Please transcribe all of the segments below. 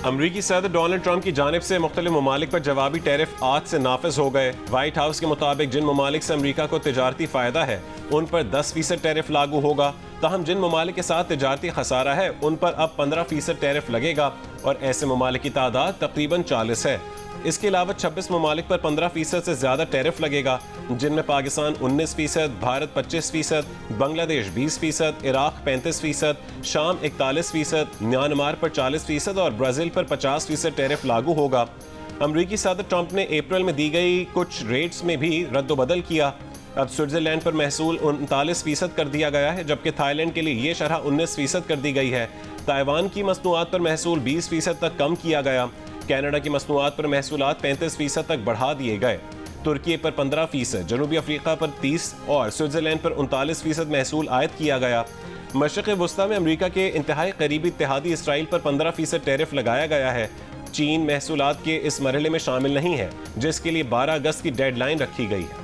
अमरीकी सदर Donald Trump की जानिब से मुख्तलिफ ममालिक पर जवाबी टैरिफ आज से नाफिज हो गए। व्हाइट हाउस के मुताबिक जिन ममालिक से अमरीका को तिजारती फ़ायदा है उन पर 10% टैरिफ लागू होगा, ताहम जिन ममालिक के साथ तिजारती खसारा है उन पर अब 15% टैरिफ लगेगा और ऐसे ममालिक की तादाद तकरीबन 40 है। इसके अलावा 26 ममालिक पर 15% से ज़्यादा टैरिफ लगेगा, जिनमें पाकिस्तान 19%, भारत 25%, बांग्लादेश 20%, इराक 35%, शाम 41%, म्यांमार पर 40% और ब्राज़ील पर 50% टैरिफ लागू होगा। अमरीकी सदर ट्रंप ने अप्रैल में दी गई कुछ रेट्स में भी रद्दबदल किया। अब स्विट्ज़रलैंड पर महसूल 39% कर दिया गया है, जबकि थाईलैंड के लिए ये शरह 19% कर दी गई है। ताइवान की मसनूआत पर महसूल 20% तक कम किया गया। कनाडा की मसनूआत पर महसूलात 35% तक बढ़ा दिए गए। तुर्की पर 15%, जनूबी अफ्रीका पर 30% और स्विट्ज़रलैंड पर 39% महसूल आयद किया गया। मशरिक़ वस्ता में अमरीका के इंतहाई करीबी इत्तेहादी इसराइल पर 15% टैरिफ लगाया गया है। चीन महसूलात के इस मरहले में शामिल नहीं है, जिसके लिए 12 अगस्त की डेडलाइन रखी गई है।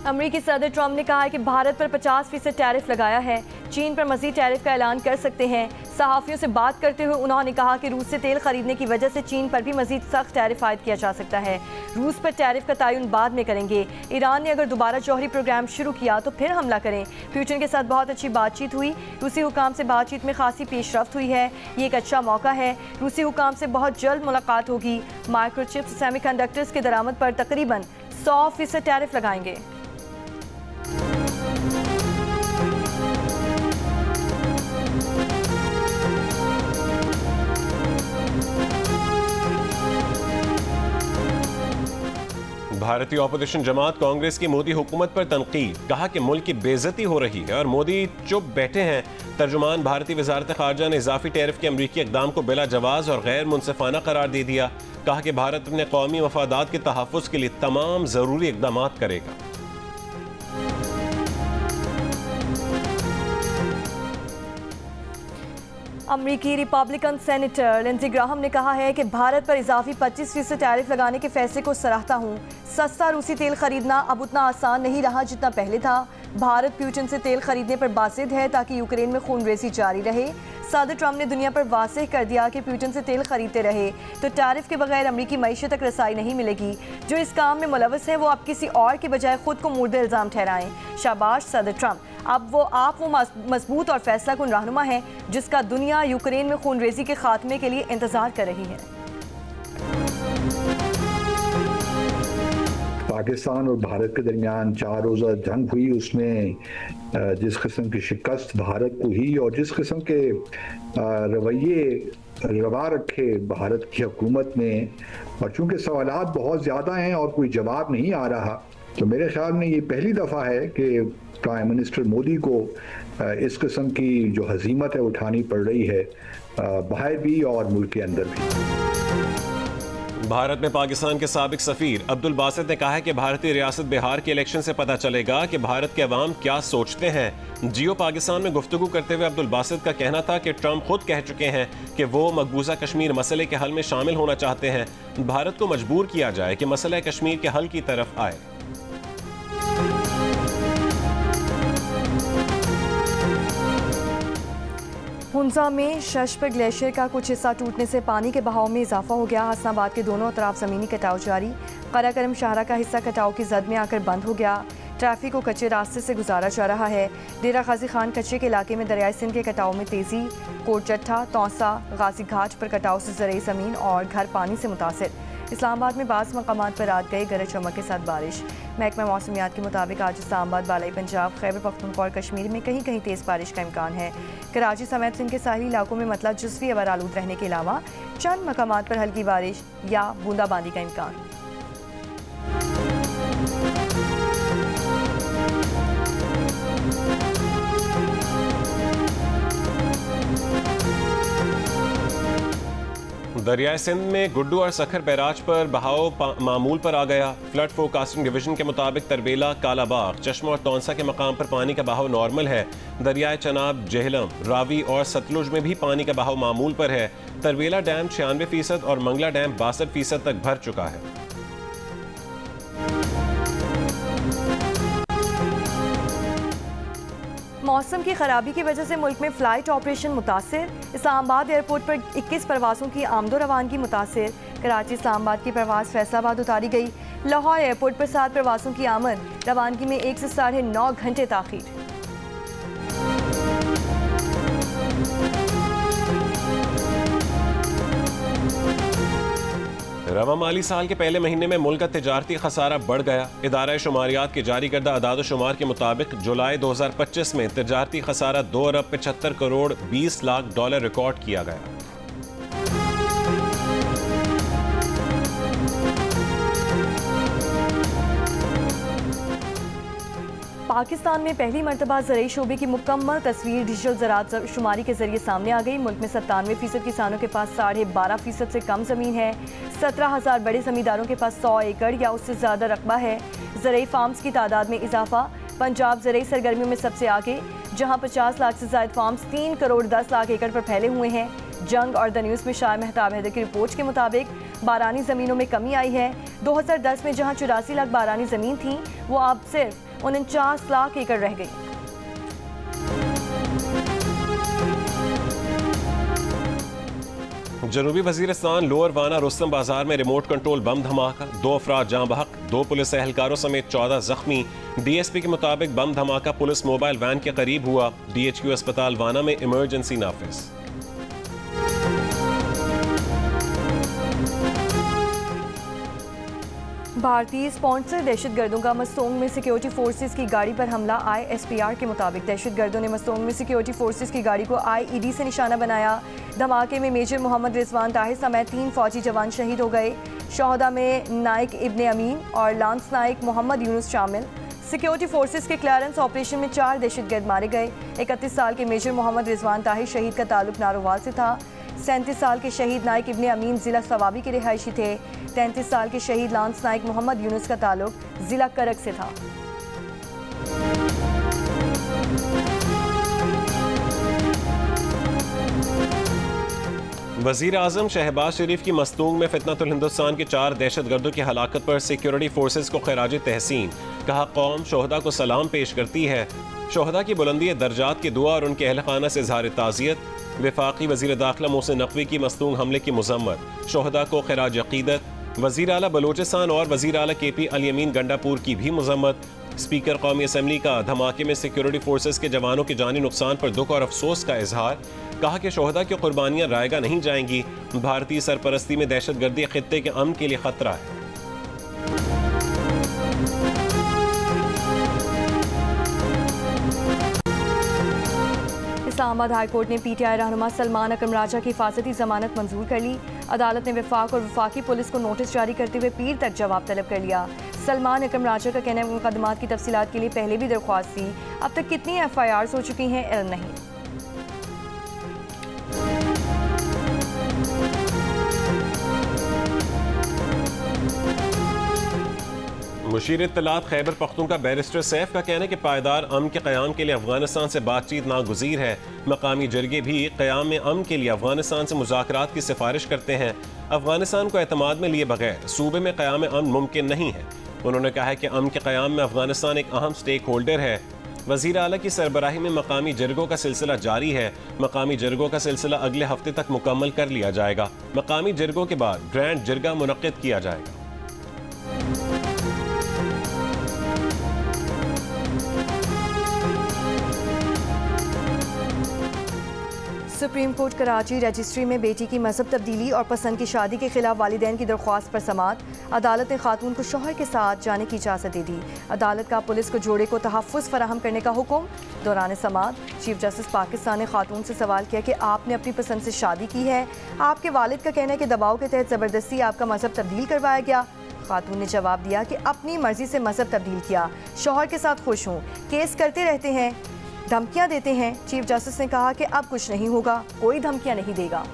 अमरीकी सदर ट्रंप ने कहा है कि भारत पर 50% टैरिफ लगाया है, चीन पर मज़ीद टैरिफ का ऐलान कर सकते हैं। सहाफ़ियों से बात करते हुए उन्होंने कहा कि रूस से तेल खरीदने की वजह से चीन पर भी मज़ीद सख्त टैरिफ आयद किया जा सकता है। रूस पर टैरिफ का तयन बाद में करेंगे। ईरान ने अगर दोबारा जौहरी प्रोग्राम शुरू किया तो फिर हमला करें। पुतिन के साथ बहुत अच्छी बातचीत हुई। रूसी हुकाम से बातचीत में खासी पेशरफ्त हुई है। ये एक अच्छा मौका है। रूसी हुकाम से बहुत जल्द मुलाकात होगी। माइक्रोचिप्स सेमीकंडक्टर्स के दरामद पर तकरीबन 100% टैरिफ लगाएंगे। भारतीय अपोजिशन जमात कांग्रेस की मोदी हुकूमत पर तनकीद, कहा कि मुल्क की बेइज्जती हो रही है और मोदी चुप बैठे हैं। तर्जुमान भारतीय वजारत खारजा ने इजाफी टैरिफ के अमरीकी इक़दाम को बिला जवाज़ और गैर मुनसिफाना करार दे दिया। कहा कि भारत अपने कौमी मफादात के तहफ़्फ़ुज़ के लिए तमाम ज़रूरी इक़दाम करेगा। अमरीकी रिपब्लिकन सेनेटर लिंडसे ग्राहम ने कहा है कि भारत पर इजाफी 25% टैरिफ लगाने के फैसले को सराहता हूँ। सस्ता रूसी तेल खरीदना अब उतना आसान नहीं रहा जितना पहले था। भारत पुतिन से तेल खरीदने पर बासिद है ताकि यूक्रेन में खूनरेज़ी जारी रहे। सदर ट्रंप ने दुनिया पर वाज़ेह कर दिया कि पुतिन से तेल खरीदते रहे तो टैरिफ के बगैर अमरीकी मईशत तक रसाई नहीं मिलेगी। जो इस काम में मुलव्वस है वो अब किसी और के बजाय खुद को मुर्द इल्ज़ाम ठहराएं। शाबाश सदर ट्रंप, अब वो मजबूत और फैसला कुन रहनुमा है जिसका दुनिया यूक्रेन में खूनरेज़ी के खात्मे के लिए इंतजार कर रही है। पाकिस्तान और भारत के दरमियान 4 रोज़ा जंग हुई, उसमें जिस किस्म की शिकस्त भारत को हुई और जिस किस्म के रवैये रवा रखे भारत की हुकूमत ने, और चूँकि सवालात बहुत ज़्यादा हैं और कोई जवाब नहीं आ रहा, तो मेरे ख्याल में ये पहली दफ़ा है कि प्राइम मिनिस्टर मोदी को इस किस्म की जो हज़ीमत है उठानी पड़ रही है, बाहर भी और मुल्क के अंदर भी। भारत में पाकिस्तान के साबिक सफ़ीर अब्दुल बासित ने कहा है कि भारतीय रियासत बिहार के इलेक्शन से पता चलेगा कि भारत के अवाम क्या सोचते हैं। जियो पाकिस्तान में गुफ्तगू करते हुए अब्दुल बासित का कहना था कि ट्रंप खुद कह चुके हैं कि वो मकबूजा कश्मीर मसले के हल में शामिल होना चाहते हैं। भारत को मजबूर किया जाए कि मसला कश्मीर के हल की तरफ आए। हुंजा में शशप ग्लेशियर का कुछ हिस्सा टूटने से पानी के बहाव में इजाफा हो गया। हसनाबाद के दोनों तरफ ज़मीनी कटाव जारी। कराकरम शाहरा का हिस्सा कटाव की जद में आकर बंद हो गया। ट्रैफिक को कच्चे रास्ते से गुजारा जा रहा है। डेरा गाजी खान कच्चे के इलाके में दरियाई सिंध के कटाव में तेज़ी। कोटचट्ठा, तौसा, गाजी घाट पर कटाव से ज़रई ज़मीन और घर पानी से मुतासिर। इस्लामाबाद में बाज़ मकामात पर रात गए गरज चमक के साथ बारिश। महकमा मौसमियात के मुताबिक आज इस्लामाबाद, बालाई पंजाब, खैबर पख्तूनख्वा और कश्मीर में कहीं कहीं तेज़ बारिश का इम्कान है। कराची समेत सिंध के साहिली इलाकों में मतलब जुज़वी अबर आलूद रहने के अलावा चंद मकामात पर हल्की बारिश या बूंदाबांदी का इम्कान। दरियाई सिंध में गुड्डू और सखर बैराज पर बहाव मामूल पर आ गया। फ्लड फोरकास्टिंग डिवीजन के मुताबिक तरबेला, कालाबाग, चश्मा और तौंसा के मकाम पर पानी का बहाव नॉर्मल है। दरियाए चनाब, जेहलम, रावी और सतलुज में भी पानी का बहाव मामूल पर है। तरबेला डैम 96% और मंगला डैम 62% तक भर चुका है। मौसम की खराबी की वजह से मुल्क में फ़्लाइट ऑपरेशन मुतासिर। इस्लामाबाद एयरपोर्ट पर 21 परवाज़ों की आमदो रवानगी मुतासिर। कराची इस्लामाबाद की परवाज़ फैसलाबाद उतारी गई। लाहौर एयरपोर्ट पर 7 परवाज़ों की आमद रवानगी में 1 से 9.5 घंटे ताख़ीर। रवा माली साल के पहले महीने में मुल्क का तिजारती खसारा बढ़ गया। इदारा शुमारियात के जारी करदा अदाद शुमार के मुताबिक जुलाई 2025 में तिजारती खसारा 2 अरब 75 करोड़ 20 लाख डॉलर रिकॉर्ड किया गया। पाकिस्तान में पहली मरतबा ज़राई शोबे की मुकम्मल तस्वीर डिजिटल ज़राअत शुमारी के जरिए सामने आ गई। मुल्क में 97% किसानों के पास 12.5% से कम ज़मीन है। 17,000 बड़े ज़मींदारों के पास 100 एकड़ या उससे ज़्यादा रकबा है। ज़राई फार्म्स की तादाद में इजाफा। पंजाब ज़राई सरगर्मियों में सबसे आगे, जहाँ 50 लाख से ज़ायद फार्म्स 3 करोड़ 10 लाख एकड़ पर फैले हुए हैं। जंग और द न्यूज़ में शाह मेहताब हैदर की रिपोर्ट के मुताबिक बारानी ज़मीनों में कमी आई है। 2010 में जहाँ 84 लाख बारानी ज़मीन थी, वो अब सिर्फ 49 लाख एकड़ रह गई। जनूबी वजीरिस्तान लोअर वाना रुस्तम बाजार में रिमोट कंट्रोल बम धमाका, 2 अफराद जाँ बहक, 2 पुलिस एहलकारों समेत 14 जख्मी। DSP के मुताबिक बम धमाका पुलिस मोबाइल वैन के करीब हुआ। DHQ अस्पताल वाना में इमरजेंसी नाफिज। भारतीय स्पॉन्सर दहशतगर्दों का मस्तोंग में सिक्योरिटी फोर्सेस की गाड़ी पर हमला। ISPR के मुताबिक दहशतगर्दों ने मस्तोंग में सिक्योरिटी फोर्सेस की गाड़ी को IED से निशाना बनाया। धमाके में मेजर मोहम्मद रिजवान ताहिर समेत 3 फौजी जवान शहीद हो गए। शोहदा में नाइक इब्ने अमीन और लांस नाइक मोहम्मद यूनुस शामिल। सिक्योरिटी फोर्सेस के क्लियरेंस ऑपरेशन में 4 दहशतगर्द मारे गए। 31 साल के मेजर मोहम्मद रिजवान ताहिर शहीद का ताल्लुक नारोवाल से था। 37 साल के शहीद नाइक इब्ने अमीन जिला सवाबी के रिहायशी थे। 33 साल के शहीद लांस नाइक मोहम्मद यूनुस का ताल्लुक जिला करक से था। वज़ीर आज़म शहबाज शरीफ की मस्तूंग में फितनतुल हिंदुस्तान के 4 दहशतगर्दों की हलाकत पर सिक्योरिटी फोर्सेस को खिराज तहसीन। कहा, कौम शोहदा को सलाम पेश करती है। शोहदा की बुलंदी दर्जात की दुआ और उनके अहल खाना से इज़हार ताज़ियत। वफाकी वज़ीर दाखिला मोहसिन नकवी की मस्तूंग हमले की मज़म्मत। शोहदा को खिराज अक़ीदत। वज़ीर आला बलोचिस्तान और वज़ीर आला KP अली अमीन गंडापुर की भी मज़म्मत। स्पीकर कौमी असम्बली का धमाके में सिक्योरिटी फोर्सेस के जवानों के जानी नुकसान पर दुख और अफसोस का इजहार। कहा कि शोहदा की कुर्बानियां रायगा नहीं जाएंगी। भारतीय सरपरस्ती में दहशतगर्दी खित्ते के अमन के लिए खतरा है। इस्लामाबाद हाई कोर्ट ने PTI रहनुमा सलमान अकरम राजा की हिफाजती जमानत मंजूर कर ली। अदालत ने वफाक और वफाकी पुलिस को नोटिस जारी करते हुए पीर तक जवाब तलब कर लिया। सलमान अकरम राजा का कहना है मुकदमात की तफसीलात के लिए पहले भी दरख्वास्त थी। अब तक कितनी FIRs हो चुकी हैं इल्म नहीं। मुशीर इत्तलात खैबर पख्तूनख्वा बैरिस्टर सैफ का कहना है कि पायदार अमन के क़याम के लिए अफगानिस्तान से बातचीत नागुज़ीर है। मकामी जरगे भी क़याम में अमन के लिए अफगानिस्तान से मुज़ाकरात की सिफारिश करते हैं। अफगानिस्तान को एतमाद में लिए बगैर सूबे में क़याम अमन मुमकिन नहीं है। उन्होंने कहा है कि अमन के क़याम में अफगानिस्तान एक अहम स्टेक होल्डर है। वज़ीर आला की सरबराही में मकामी जरगों का सिलसिला जारी है। मकामी जरगों का सिलसिला अगले हफ्ते तक मुकम्मल कर लिया जाएगा। मकामी जरगों के बाद ग्रैंड जरगा मुनक्किद किया जाएगा। सुप्रीम कोर्ट कराची रजिस्ट्री में बेटी की मजहब तब्दीली और पसंद की शादी के खिलाफ वालिदैन की दरख्वास्त पर समाअत। अदालत ने खातून को शौहर के साथ जाने की इजाज़त दे दी। अदालत का पुलिस को जोड़े को तहफ़्फ़ुज़ फराहम करने का हुक्म। दौरान समाअत चीफ जस्टिस पाकिस्तान ने खातून से सवाल किया कि आपने अपनी पसंद से शादी की है। आपके वालिद का कहना है कि दबाव के तहत ज़बरदस्ती आपका मजहब तब्दील करवाया गया। खातून ने जवाब दिया कि अपनी मर्जी से मजहब तब्दील किया, शौहर के साथ खुश हूँ, केस करते रहते हैं, धमकियां देते हैं। चीफ जस्टिस ने कहा कि अब कुछ नहीं होगा, कोई धमकियां नहीं देगा।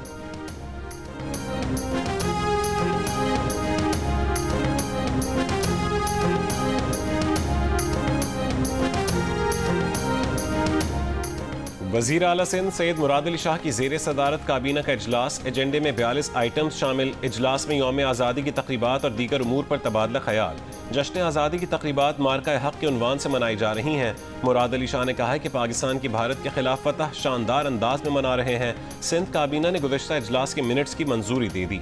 वज़ीर आला सिंध सैयद मुराद अली शाह की ज़ेर सदारत काबीना का इजलास। एजेंडे में 42 आइटम्स शामिल। इजलास में यौम आज़ादी की तकरीबात और दीगर उमूर पर तबादला ख्याल। जश्न आज़ादी की तकरीबात मार्का हक के उन्वान से मनाई जा रही हैं। मुराद अली शाह ने कहा है कि पाकिस्तान की भारत के खिलाफ फतह शानदार अंदाज में मना रहे हैं। सिंध काबीना ने गुज़श्ता इजलास के मिनट्स की मंजूरी दे दी।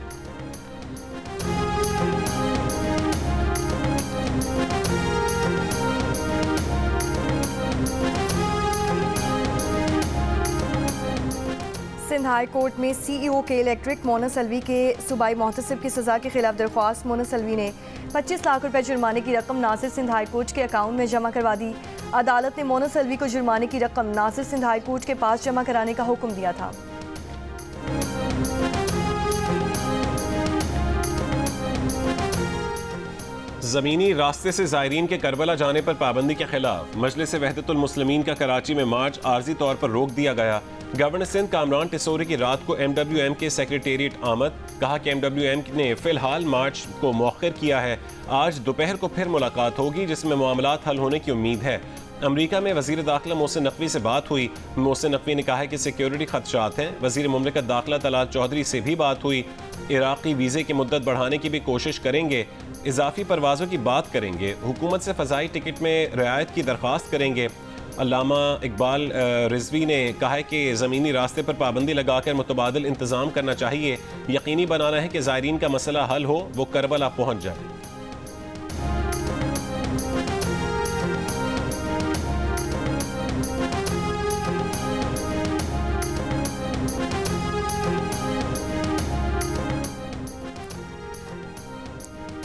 सिंध हाई कोर्ट में CEO के इलेक्ट्रिक मोनस अलवी के सूबाई मोहतसिब की सज़ा के खिलाफ दरख्वास्त। मोनस अलवी ने 25 लाख रुपए जुर्माने की रकम नासिर सिंध हाई कोर्ट के अकाउंट में जमा करवा दी। अदालत ने मोनस अलवी को जुर्माने की रकम नासिर सिंध हाई कोर्ट के पास जमा कराने का हुक्म दिया था। ज़मीनी रास्ते से ज़ायरीन के करबला जाने पर पाबंदी के खिलाफ मजलिस वहदतुल मुस्लिमीन का कराची में मार्च आर्जी तौर पर रोक दिया गया। गवर्नर सिंध कामरान टिसोरी की रात को MWM के सेक्रेटेरिएट आमद। कहा कि MWM ने फिलहाल मार्च को मौखर किया है। आज दोपहर को फिर मुलाकात होगी जिसमें मामलात हल होने की उम्मीद है। अमरीका में वज़ीर दाखिला मोहसिन नकवी से बात हुई। मोहसिन नकवी ने कहा है कि सिक्योरिटी खदशात हैं। वज़ीर मुमलिकत दाखिला तलाल चौधरी से भी बात हुई। इराक़ी वीज़े की मुद्दत बढ़ाने की भी कोशिश करेंगे। इजाफी परवाज़ों की बात करेंगे। हुकूमत से फ़ज़ाई टिकट में रियायत की दरख्वास्त करेंगे। अल्लामा इकबाल रिजवी ने कहा है कि ज़मीनी रास्ते पर पाबंदी लगाकर मुतबादिल इंतज़ाम करना चाहिए। यकीनी बनाना है कि ज़ायरीन का मसला हल हो, वो करबला पहुँच जाए।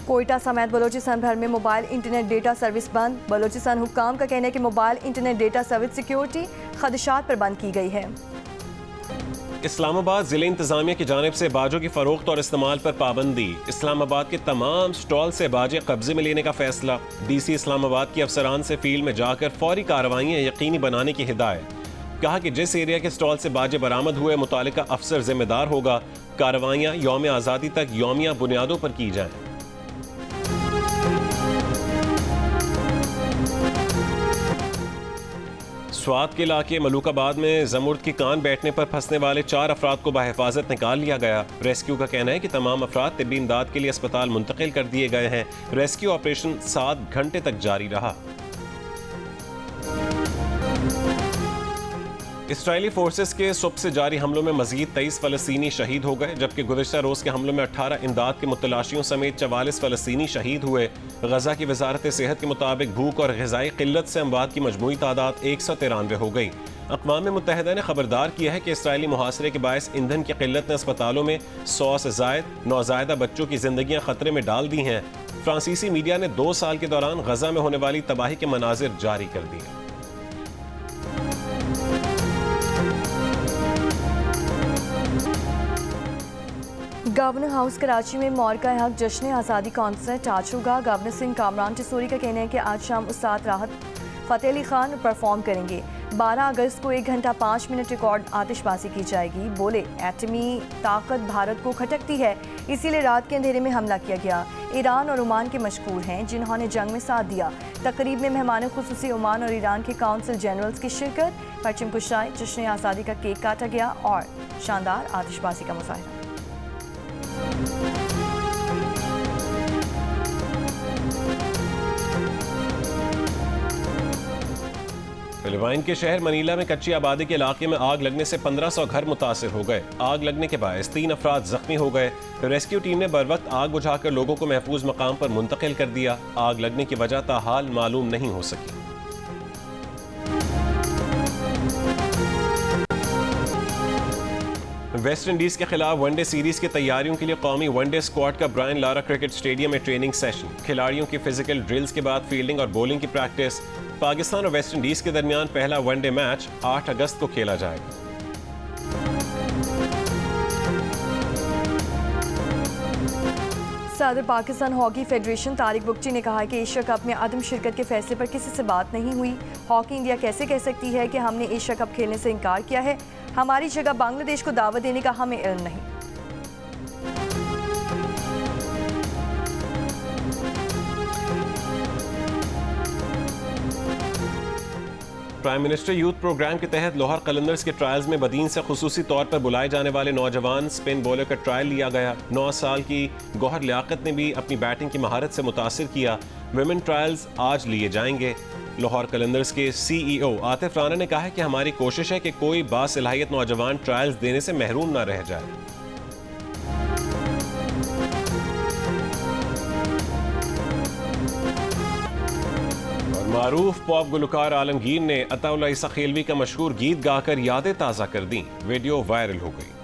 कोयटा समेत बलोचिस्तान भर में मोबाइल इंटरनेट डेटा सर्विस बंद। बलोचिस्तान हुक्काम का कहना है कि mobile internet data service security खदशात पर बंद की गई है। इस्लामाबाद जिले इंतजामिया की जानिब से बाजों की फरोख्त और इस्तेमाल पर पाबंदी। इस्लामाबाद के तमाम स्टॉल से बाजे कब्जे में लेने का फैसला। DC इस्लामाबाद की अफसरान से फील्ड में जाकर फौरी कार्रवाइयाँ यकीनी बनाने की हिदायत। कहा कि जिस एरिया के स्टॉल से बाजे बरामद हुए मुतालिका अफसर जिम्मेदार होगा। कार्रवाइयाँ यौम आज़ादी तक यौमिया बुनियादों पर की जाएँ। स्वात के इलाके मलूकाबाद में जमुर्द की कान बैठने पर फंसने वाले 4 अफराद को बाहिफाजत निकाल लिया गया। रेस्क्यू का कहना है कि तमाम अफराद तिब्बी इमदाद के लिए अस्पताल मुंतकिल कर दिए गए हैं। रेस्क्यू ऑपरेशन 7 घंटे तक जारी रहा। इसराइली फोर्सेस के सुबह से जारी हमलों में मजीद 23 फ़लस्तीनी शहीद हो गए, जबकि गुज़श्ता रोज़ के हमलों में 18 इमदाद के मुतलाशियों समेत 44 फ़लस्तीनी शहीद हुए। गजा की वजारत सेहत के मुताबिक भूख और ग़िज़ाई क़िल्लत से अमवात की मजमूई तादाद 193 हो गई। अक़वाम मुत्तहिदा ने खबरदार किया है कि इसराइली मुहासरे के बायस ईंधन की क़िल्लत ने अस्पतालों में 100 से ज़ायद नौज़ायदा बच्चों की ज़िंदगियाँ ख़तरे में डाल दी हैं। फ्रांसीसी मीडिया ने 2 साल के दौरान गजा में होने वाली तबाही के मनाजिर जारी कर दिए। गवर्नर हाउस कराची में मार्का हक जश्न आज़ादी कॉन्सर्ट आज होगा। गवर्नर सिंध कामरान टिसोरी का कहना है कि आज शाम उस्ताद राहत फ़तेह अली खान परफॉर्म करेंगे। 12 अगस्त को 1 घंटा 5 मिनट रिकॉर्ड आतिशबाजी की जाएगी। बोले, एटमी ताकत भारत को खटकती है, इसीलिए रात के अंधेरे में हमला किया गया। ईरान और ओमान के मशकूर हैं जिन्होंने जंग में साथ दिया। तकरीब में मेहमान खुसूसी ओमान और ईरान के काउंसिल जनरल्स की शिरकत। परचम कुशाई, जश्न आज़ादी का केक काटा गया और शानदार आतिशबाजी का मुजाहरा। फिलिपाइन के शहर मनीला में कच्ची आबादी के इलाके में आग लगने से 1500 घर मुतासिर हो गए। आग लगने के बायस 3 अफराद जख्मी हो गए। रेस्क्यू टीम ने बर वक्त आग बुझाकर लोगों को महफूज मकाम पर मुंतकिल कर दिया। आग लगने की वजह ताहाल मालूम नहीं हो सकी। वेस्ट इंडीज के खिलाफ वनडे सीरीज की तैयारियों के लिए कौमी वनडे स्क्वाड का ब्रायन लारा क्रिकेट स्टेडियम में ट्रेनिंग सेशन। खिलाड़ियों की फिजिकल ड्रिल्स के बाद फील्डिंग और बॉलिंग की प्रैक्टिस। पाकिस्तान और वेस्ट इंडीज के दरमियान पहला वनडे मैच 8 अगस्त को खेला जाएगा। सदर पाकिस्तान हॉकी फेडरेशन तारिक बुगची ने कहा है कि एशिया कप में अदम शिरकत के फैसले पर किसी से बात नहीं हुई। हॉकी इंडिया कैसे कह सकती है कि हमने एशिया कप खेलने से इनकार किया है? हमारी जगह बांग्लादेश को दावत देने का हमें इल्म नहीं। प्राइम मिनिस्टर यूथ प्रोग्राम के तहत लाहौर कलंदर्स के ट्रायल्स में बदीन से खुसूसी तौर पर बुलाए जाने वाले नौजवान स्पिन बॉलर का ट्रायल लिया गया। 9 साल की गौहर लियाकत ने भी अपनी बैटिंग की महारत से मुतासिर किया। विमेन ट्रायल्स आज लिए जाएंगे। लाहौर कलंदर्स के CEO आतिफ राना ने कहा है कि हमारी कोशिश है कि कोई बासलाहियत नौजवान ट्रायल्स देने से महरूम न रह जाए। मारूफ पॉप गुलकार आलमगीर ने अताउल्लाह ईसा खेलवी का मशहूर गीत गाकर यादें ताज़ा कर दी। वीडियो वायरल हो गई।